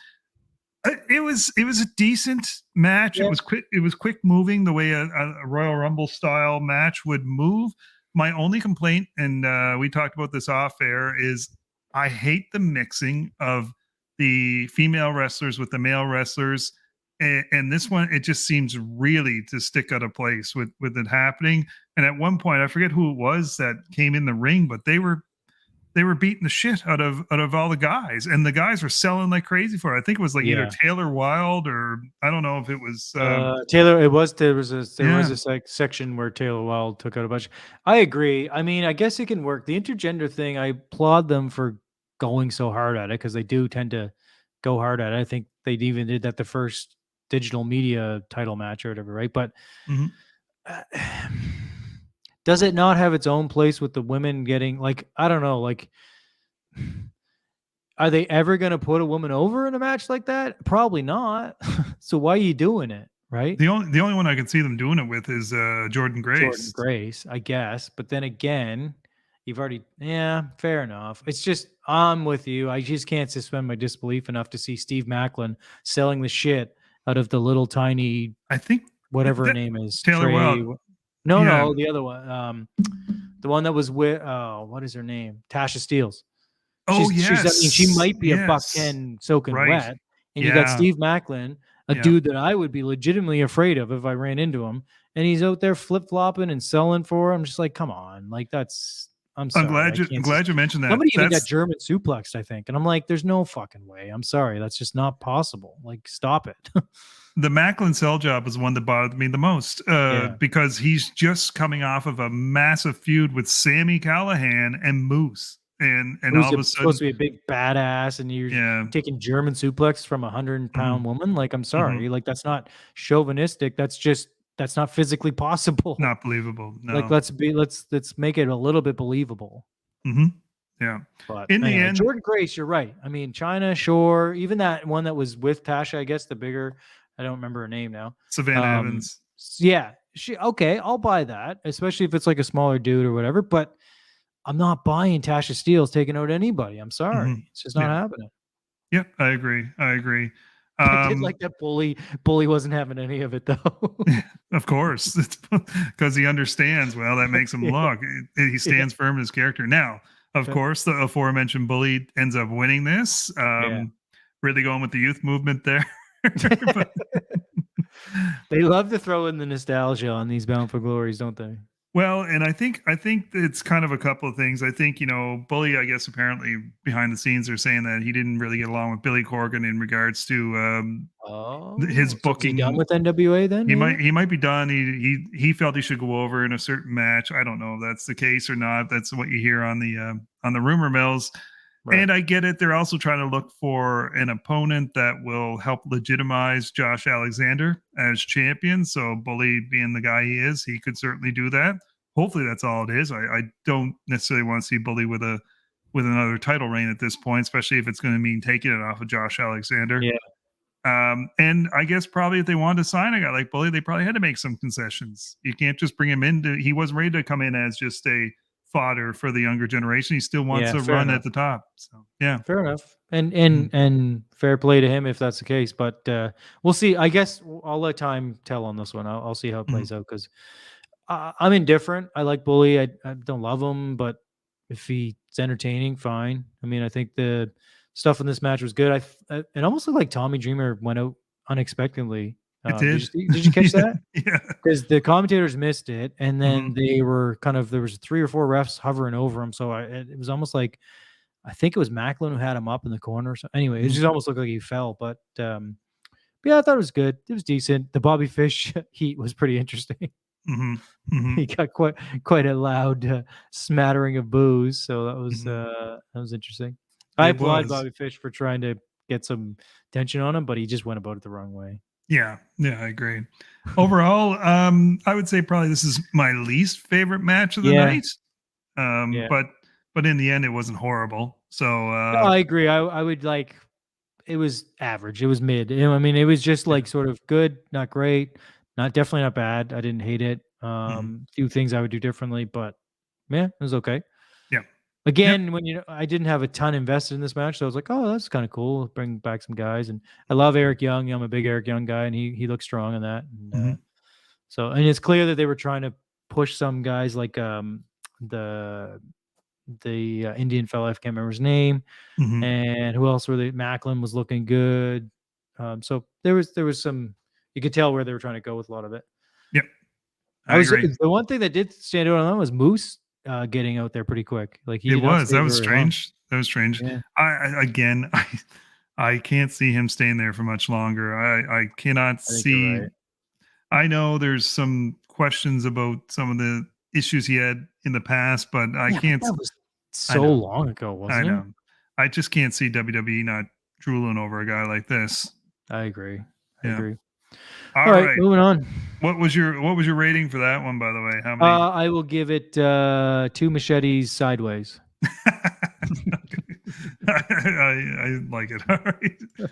It was a decent match. Yeah. It was quick moving the way a Royal Rumble style match would move. My only complaint, and we talked about this off air, is I hate the mixing of the female wrestlers with the male wrestlers. And this one, it just seems really to stick out of place with it happening. And at one point, I forget who it was that came in the ring, but they were beating the shit out of all the guys, and the guys were selling like crazy for it. I think it was like either Taylor Wilde or I don't know if it was Taylor. There was a section where Taylor Wilde took out a bunch. I agree. I mean, I guess it can work. The intergender thing, I applaud them for going so hard at it because they do tend to go hard at it. I think they even did that the first digital media title match or whatever, right? But does it not have its own place with the women getting like, I don't know, like, are they ever going to put a woman over in a match like that? Probably not. So why are you doing it? Right. The only one I can see them doing it with is Jordan Grace, I guess. But then again, you've already, fair enough. It's just, I'm with you. I just can't suspend my disbelief enough to see Steve Macklin selling the shit out of the little tiny, I think whatever her name is. Taylor Wilde. No, the other one. The one that was with what is her name? Tasha Steeles. She might be a $110 soaking wet. And you got Steve Macklin, a dude that I would be legitimately afraid of if I ran into him. And he's out there flip-flopping and selling for her. I'm just like, come on. Like I'm sorry. I'm glad you mentioned that. Somebody even got German suplexed, I think. And I'm like, there's no fucking way. I'm sorry. That's just not possible. Like, stop it. The Macklin sell job is one that bothered me the most because he's just coming off of a massive feud with Sami Callihan and Moose. And all of a sudden, supposed to be a big badass, and you're taking German suplex from a 100-pound woman. Like, I'm sorry. Like, that's not chauvinistic. That's just that's not physically possible. Not believable. Like, No. let's make it a little bit believable. Hmm. Yeah. But In the anyway, end, Jordan Grace, you're right. I mean, China, sure. Even that one that was with Tasha, I guess the bigger, I don't remember her name now. Savannah Evans. Yeah, she okay. I'll buy that, especially if it's like a smaller dude or whatever. But I'm not buying Tasha Steele's taking out anybody. I'm Hmm. sorry, it's just not Yeah. happening. Yeah. I agree. I agree. I did like that bully. Bully wasn't having any of it though. Of course, because he understands. Well, that makes him Yeah, look. He yeah, stands firm in his character. Now, of course, the aforementioned bully ends up winning this. yeah. Really going with the youth movement there. But They love to throw in the nostalgia on these Bound for Glories, don't they? well, and I think it's kind of a couple of things. I think Bully. I guess apparently behind the scenes they're saying that he didn't really get along with Billy Corgan in regards to his Oh, so is he done booking. with NWA then? He might Maybe. he might be done. He felt he should go over in a certain match. I don't know if that's the case or not. That's what you hear on the rumor mills. Right. And I get it. They're also trying to look for an opponent that will help legitimize Josh Alexander as champion. So Bully being the guy he is, he could certainly do that. Hopefully that's all it is. I don't necessarily want to see Bully with another title reign at this point, especially if it's going to mean taking it off of Josh Alexander. Yeah. And I guess probably if they wanted to sign a guy like Bully, they probably had to make some concessions. You can't just bring him in. He wasn't ready to come in as just a fodder for the younger generation. He still wants Yeah. to Fair run enough. at the top. So yeah. Fair enough. And Mhm. and fair play to him if that's the case. But we'll see. I guess I'll let time tell on this one. I'll see how it Mhm. plays out because I'm indifferent. I like Bully. I don't love him, but if he's entertaining, fine. I mean, I think the stuff in this match was good. It almost looked like Tommy Dreamer went out unexpectedly. It did. Did you catch Yeah. that? Yeah. Because the commentators missed it, and then Mhm. they were kind of there was 3 or 4 refs hovering over him. So it was almost like I think it was Macklin who had him up in the corner. So anyway, it Mhm. just almost looked like he fell. But yeah, I thought it was good. It was decent. The Bobby Fish heat was pretty interesting. Mhm. Mhm. He got quite a loud smattering of booze, so Mhm. that was interesting. I It applaud was. Bobby Fish for trying to get some tension on him, but he just went about it the wrong way. Yeah. Yeah, I agree. Overall, I would say probably this is my least favorite match of the Yeah, night. yeah. But in the end, it wasn't horrible. So No, I agree. I would like it was average. It was mid. I mean, it was just yeah. like sort of good, not great, not definitely not bad. I didn't hate it. Mhm. Few things I would do differently, but yeah, it was okay. Yeah. Yep. Again, when I didn't have a ton invested in this match, so I was like, oh, that's kind of cool. Bring back some guys, and I love Eric Young. I'm a big Eric Young guy, and he looks strong in that. And Mhm. and it's clear that they were trying to push some guys like the Indian fellow, I can't remember his name, Mhm. and who else were they? Macklin was looking good. So there was some you could tell where they were trying to go with a lot of it. Yep. I I was agree. the one thing that did stand out on that was Moose getting out there pretty quick. Like he It did not was. stay That was very long. strange. That was strange. Yeah, Again, I can't see him staying there for much longer. I cannot I think you're see. right. I know there's some questions about some of the issues he had in the past, but I Yeah, but can't. that was I so know. long ago, I wasn't it? know. I just can't see WWE not drooling over a guy like this. I agree. I Yeah. agree. All All right, right. moving on. What was your rating for that one, by the way? How many? I will give it 2 machetes sideways. Okay. I like it. All right.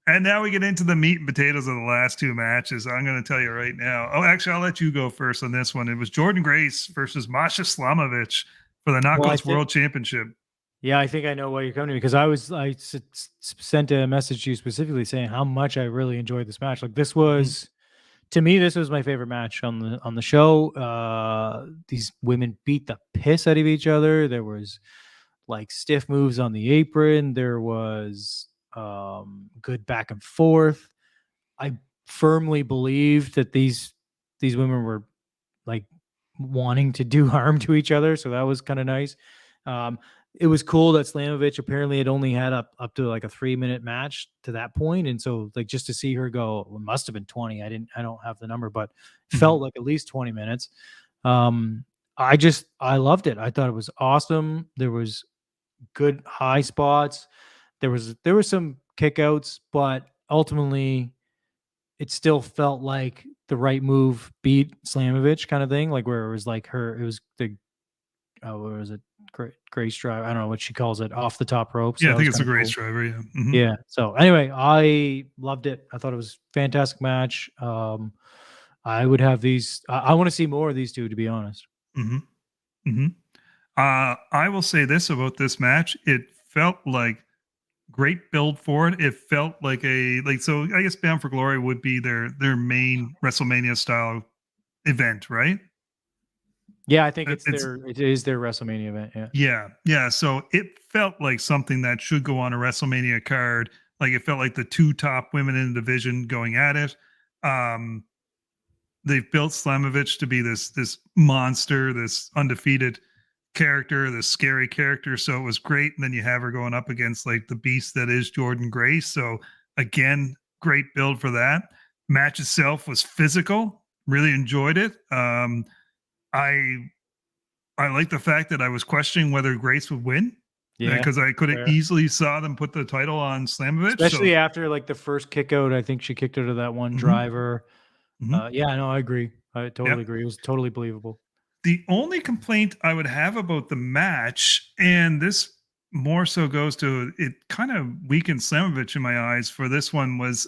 And now we get into the meat and potatoes of the last two matches. I'm going to tell you right now. Oh, actually, I'll let you go first on this one. It was Jordan Grace versus Masha Slamovitch for the Well, I Knockouts think World Championship. yeah, I think I know why you're coming to because sent a message to you specifically saying how much I really enjoyed this match. Like this Mhm. was to me, this was my favorite match on the show. These women beat the piss out of each other. There was like stiff moves on the apron. There was good back and forth. I firmly believe that these women were like wanting to do harm to each other, so that was kind of nice. Um, it was cool that Slamovitch apparently had only had up to like a 3 minute match to that point, and so like just to see her go, it must have been 20. I don't have the number, but Mhm. felt like at least 20 minutes. Um, I loved it. I thought it was awesome. There was good high spots. There was some kickouts, but ultimately it still felt like the right move beat Slamovitch kind of thing, like where it was like it was the what was it, Grace drive? I don't know what she calls it, off the top rope. So Yeah, I that was think it's kind a of Grace cool. driver. Yeah. Mm-hmm. Yeah. So anyway, I loved it. I thought it was a fantastic match. I would have these. I want to see more of these two, to be honest. Mm-hmm. Mm-hmm. I will say this about this match. It felt like great build for it. It felt like so I guess Bound for Glory would be their main WrestleMania style event, right? Yeah, I think It's it is their WrestleMania event. Yeah. yeah, yeah. So it felt like something that should go on a WrestleMania card. Like it felt like the two top women in the division going at it. Um, they've built Slamovitch to be this monster, this undefeated character, this scary character. So it was great. And then you have her going up against like the beast that is Jordan Grace. So again, great build for that. Match itself was physical. Really enjoyed it. I I like the fact that I was questioning whether Grace would win Yeah. because I could have Fair. easily saw them put the title on Slamovitch. Especially after like the first kick out, I think she kicked out of that one driver. Yeah, no, I agree. I totally Yep. agree. It was totally believable. The only complaint I would have about the match, and this more so goes to it kind of weakened Slamovich in my eyes for this one, was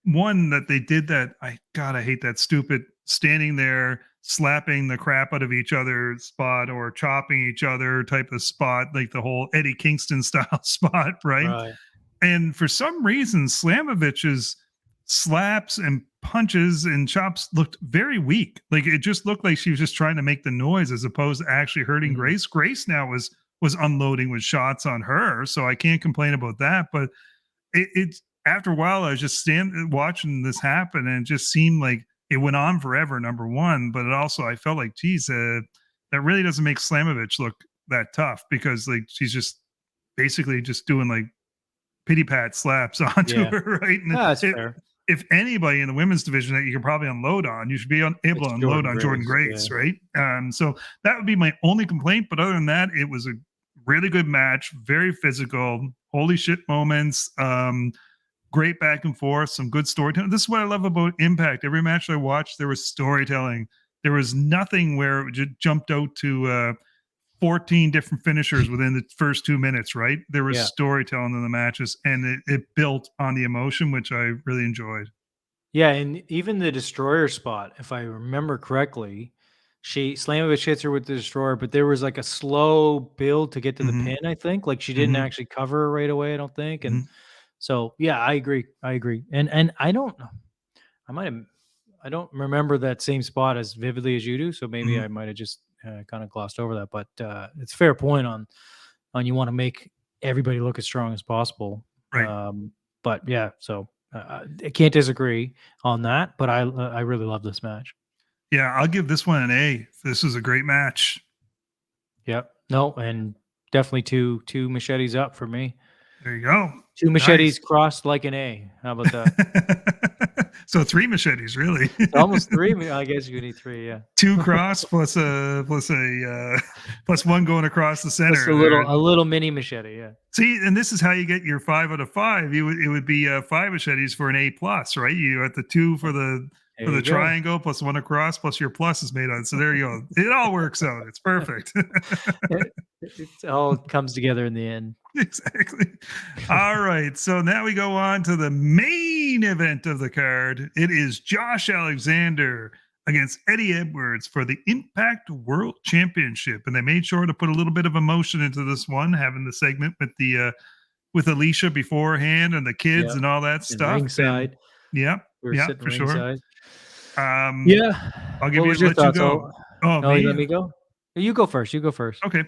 one that they did that I hate that stupid standing there slapping the crap out of each other spot or chopping each other type of spot, like the whole Eddie Kingston style spot, right? Right. And for some reason, Slamovich's slaps and punches and chops looked very weak. Like it just looked like she was just trying to make the noise as opposed to actually hurting Mhm. Grace. Grace now was unloading with shots on her, so I can't complain about that. But it's after a while, I was just watching this happen, and it just seemed like it went on forever. Number one, but it also I felt like, geez, that really doesn't make Slamovich look that tough because like she's just basically just doing like pity pat slaps onto Yeah. her, right? And Ah, that's fair. if anybody in the women's division that you can probably unload on, you should be able It's to unload Jordan on Jordan Grace. Yeah. Grace, right? So that would be my only complaint. But other than that, it was a really good match, very physical, holy shit moments, great back and forth, some good storytelling. This is what I love about Impact. Every match I watched, there was storytelling. There was nothing where it just jumped out to 14 different finishers within the first 2 minutes, right? There was Yeah. storytelling in the matches and it built on the emotion, which I really enjoyed. Yeah, and even the destroyer spot, if I remember correctly, Slamovich hits her with the destroyer, but there was like a slow build to get to the Mm-hmm. pin, I think. Like she didn't Mm-hmm. actually cover her right away, I don't think. Mm-hmm. And so yeah, I agree. I agree. And I don't know. I might have I don't remember that same spot as vividly as you do, so maybe Mm-hmm. I might have just kind of glossed over that. But it's a fair point on you want to make everybody look as strong as possible. Right. But yeah, so I can't disagree on that. But I really love this match. Yeah, I'll give this one an A. This was a great match. Yep. No, and definitely two machetes up for me. There you go. Two machetes Nice. crossed like an A. How about that? So 3 machetes, really. Almost three. I guess you need three. Yeah. 2 cross plus plus one going across the center. Just there. a little mini machete. Yeah. See, and this is how you get your 5 out of 5. It would be 5 machetes for an A plus, right? You at the 2 for the There you go. triangle plus 1 across plus your plus is made on. So there you go. It all works out. It's perfect. It all comes together in the end. Exactly. All right. So now we go on to the main event of the card. It is Josh Alexander against Eddie Edwards for the Impact World Championship. And they made sure to put a little bit of emotion into this one, having the segment with Alicia beforehand and the kids Yep. and all that And stuff. ringside. Yeah, We were sitting for sure. ringside. Yeah. I'll give What you was your let you thoughts? go. Oh, you Me? let me go? You go first. You go first. Okay.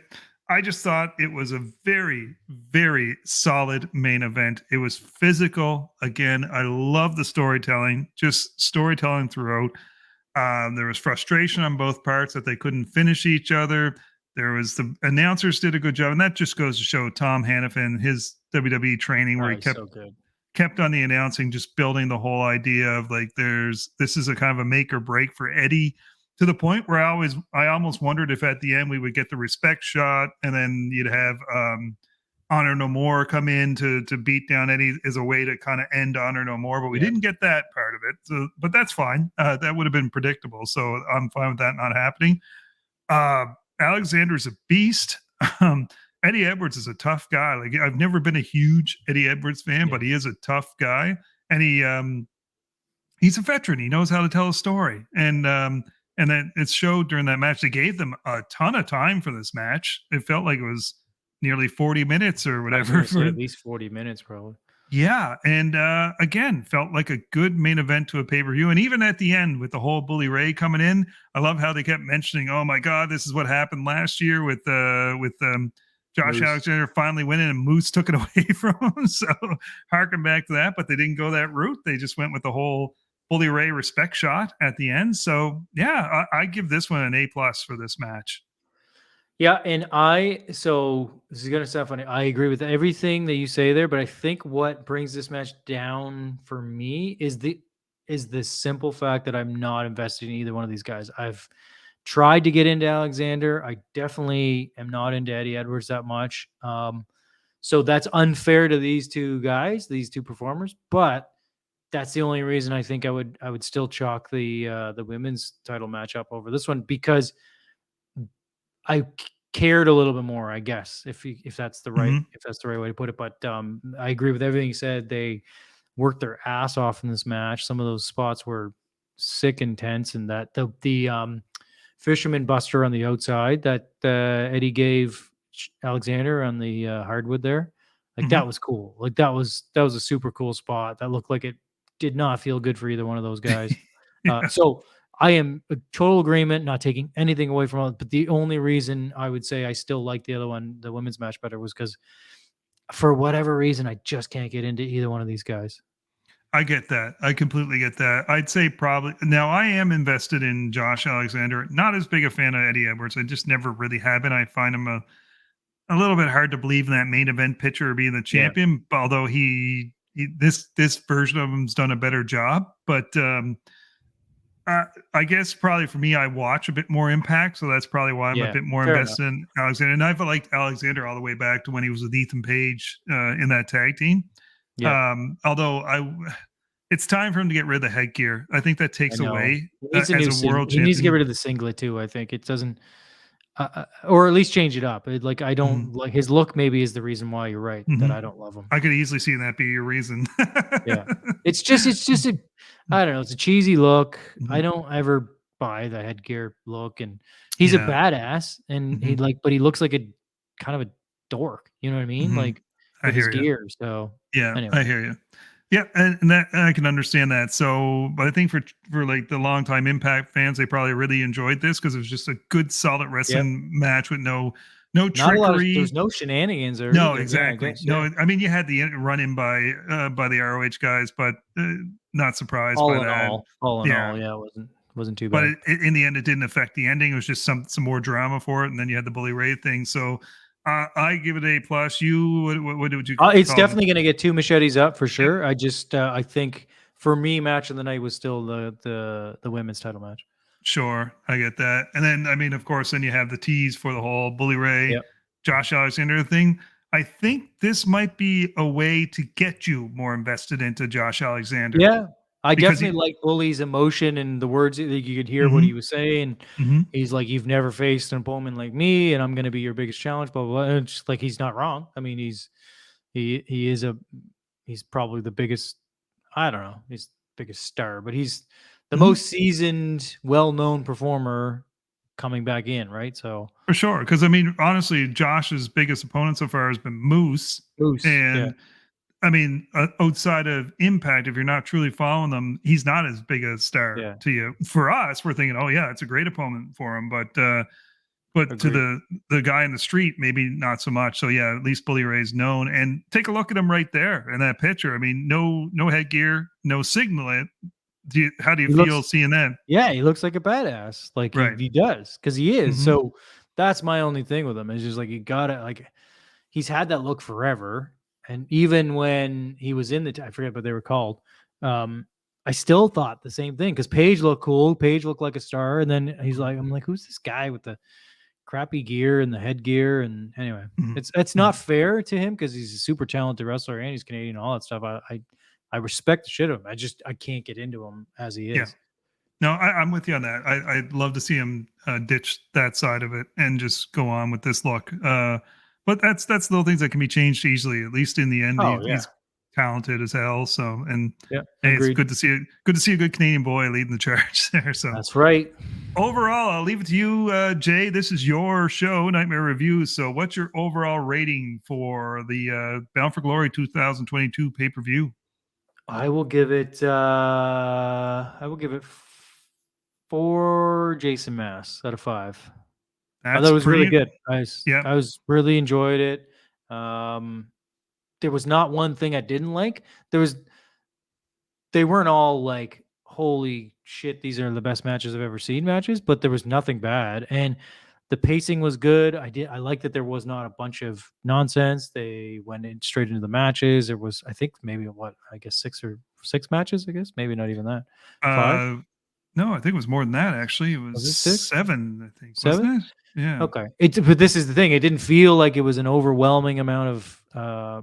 I just thought it was a very, very solid main event. It was physical. Again, I love the storytelling, just storytelling throughout. There was frustration on both parts that they couldn't finish each other. There was the announcers did a good job. And that just goes to show Tom Hannafin, his WWE training, where he kept so good. kept on the announcing, just building the whole idea of like this is a kind of a make or break for Eddie, to the point where I almost wondered if at the end we would get the respect shot and then you'd have Honor No More come in to beat down Eddie as a way to kind of end Honor No More, but we didn't get that part of it. So, but that's fine. That would have been predictable. So I'm fine with that not happening. Alexander's a beast. Eddie Edwards is a tough guy. Like I've never been a huge Eddie Edwards fan, but he is a tough guy, and he's a veteran. He knows how to tell a story, and then it showed during that match. They gave them a ton of time for this match. It felt like it was nearly 40 minutes or whatever. At least 40 minutes, probably. Yeah, and again, felt like a good main event to a pay-per-view. And even at the end with the whole Bully Ray coming in, I love how they kept mentioning, "Oh my God, this is what happened last year with Josh Moose. Alexander finally winning, and Moose took it away from him." So harken back to that, but they didn't go that route. They just went with the whole Bully Ray respect shot at the end. So yeah, I give this one an A+ for this match. Yeah, and so this is gonna sound funny. I agree with everything that you say there, but I think what brings this match down for me is the simple fact that I'm not invested in either one of these guys. I've tried to get into Alexander. I definitely am not into Eddie Edwards that much. So that's unfair to these two guys, these two performers. But that's the only reason I think I would still chalk the women's title matchup over this one, because I cared a little bit more, I guess, if that's the right way to put it. But I agree with everything you said. They worked their ass off in this match. Some of those spots were sick and tense, and that the fisherman buster on the outside that Eddie gave Alexander on the hardwood there, like that was cool. Like that was a super cool spot. That looked like it did not feel good for either one of those guys. So I am a total agreement, not taking anything away from it. But the only reason I would say I still like the other one, the women's match, better, was because for whatever reason, I just can't get into either one of these guys. I get that. I completely get that. I'd say probably now I am invested in Josh Alexander. Not as big a fan of Eddie Edwards. I just never really have been. I find him a little bit hard to believe in that main event picture of being the champion. Although this version of him's done a better job. But I guess probably for me, I watch a bit more Impact, so that's probably why I'm a bit more invested in Alexander. And I've liked Alexander all the way back to when he was with Ethan Page in that tag team. Yeah. Although it's time for him to get rid of the headgear. I think that takes away as a world champion. He needs to get rid of the singlet too. I think it doesn't, or at least change it up. Like I don't like his look. Maybe is the reason why you're right that I don't love him. I could easily see that be your reason. Yeah, it's just a, I don't know. It's a cheesy look. I don't ever buy the headgear look, and he's a badass, and but he looks like a kind of a dork. You know what I mean? Like with his gear. So yeah, anyway. I hear you. Yeah, and that I can understand that. So, but I think for like the longtime Impact fans, they probably really enjoyed this because it was just a good, solid wrestling match with no trickery. There's no shenanigans or no, exactly. Guess, no, I mean you had the run in by the ROH guys, but not surprised by that. All in all, it wasn't too bad. But in the end, it didn't affect the ending. It was just some more drama for it, and then you had the Bully Ray thing. So. I give it A+. You, what would you? It's definitely going to get 2 machetes up for sure. Yeah. I just, I think for me, match of the night was still the women's title match. Sure, I get that. And then, I mean, of course, then you have the tease for the whole Bully Ray, Josh Alexander thing. I think this might be a way to get you more invested into Josh Alexander. Yeah. I definitely like Bully's emotion and the words that you could hear what he was saying. He's like, "You've never faced an opponent like me, and I'm going to be your biggest challenge." Blah, blah, blah. And it's just like he's not wrong. I mean, he's probably the biggest. I don't know, he's the biggest star, but he's the most seasoned, well-known performer coming back in, right? So for sure, because I mean, honestly, Josh's biggest opponent so far has been Moose, and. I mean, outside of Impact, if you're not truly following them, he's not as big a star to you. For us, we're thinking, oh yeah, it's a great opponent for him, but Agreed. To the guy in the street, maybe not so much. So yeah, at least Bully Ray's known. And take a look at him right there in that picture. I mean, no headgear, no singlet. How do you feel seeing that? Yeah, he looks like a badass. Like he does, because he is. So that's my only thing with him. Is just like you gotta like he's had that look forever. And even when he was in I forget what they were called, I still thought the same thing because Paige looked cool. Paige looked like a star. And then he's like, I'm like, who's this guy with the crappy gear and the headgear. And anyway, Mhm. it's not fair to him because he's a super talented wrestler and he's Canadian and all that stuff. I respect the shit of him. I can't get into him as he Yeah. is. No, I'm with you on that. I'd love to see him ditch that side of it and just go on with this look. But that's little things that can be changed easily. At least in the end, Oh yeah, he's talented as hell. So, and yeah, hey, it's agreed. good to see it. Good to see a good Canadian boy leading the charge there. So, That's right. overall, I'll leave it to you, Jay. This is your show, Nightmare Reviews. So, what's your overall rating for the Bound for Glory 2022 pay per view? I will give it. Four Jason Mass out of 5. I thought That's it was really pretty. good. Yeah. I was really enjoyed it. There was not one thing I didn't like. They weren't all like, holy shit, these are the best matches I've ever seen matches, but there was nothing bad. And the pacing was good. I like that there was not a bunch of nonsense. They went in straight into the matches. There was, I think, maybe I guess 6 matches, I guess. Maybe not even that. 5? Uh, no, I think it was more than that. Actually, it was Was it 6? 7. I think, 7? wasn't it? Yeah. Okay. But this is the thing. It didn't feel like it was an overwhelming amount of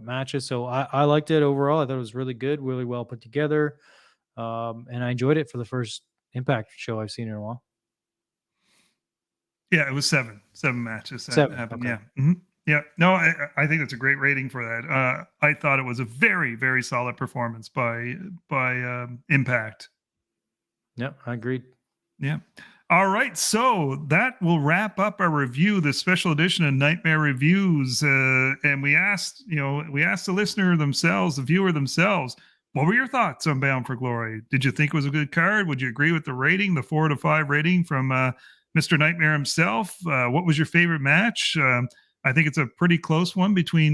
matches. So I liked it overall. I thought it was really good, really well put together. And I enjoyed it for the first Impact show I've seen in a while. Yeah, it was 7 matches that 7. happened. Okay. Yeah. Mhm. Yeah. No, I think that's a great rating for that. I thought it was a very, very solid performance by Impact. Yeah, I agreed. Yeah. All right. So that will wrap up our review, the special edition of Nightmare Reviews. And we asked the listener themselves, the viewer themselves, what were your thoughts on Bound for Glory? Did you think it was a good card? Would you agree with the rating, the 4 to 5 rating from Mr. Nightmare himself? What was your favorite match? I think it's a pretty close one between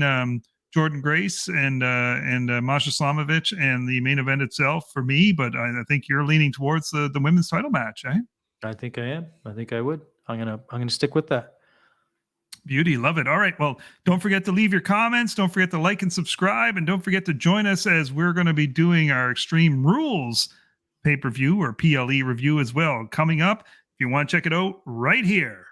Jordan Grace and Masha Slamovitch and the main event itself for me, but I think you're leaning towards the women's title match, eh? I think I am. I think I would. I'm gonna stick with that. Beauty, love it. All right, well, don't forget to leave your comments. Don't forget to like and subscribe, and don't forget to join us as we're going to be doing our Extreme Rules pay-per-view or PLE review as well coming up. If you want to check it out, right here.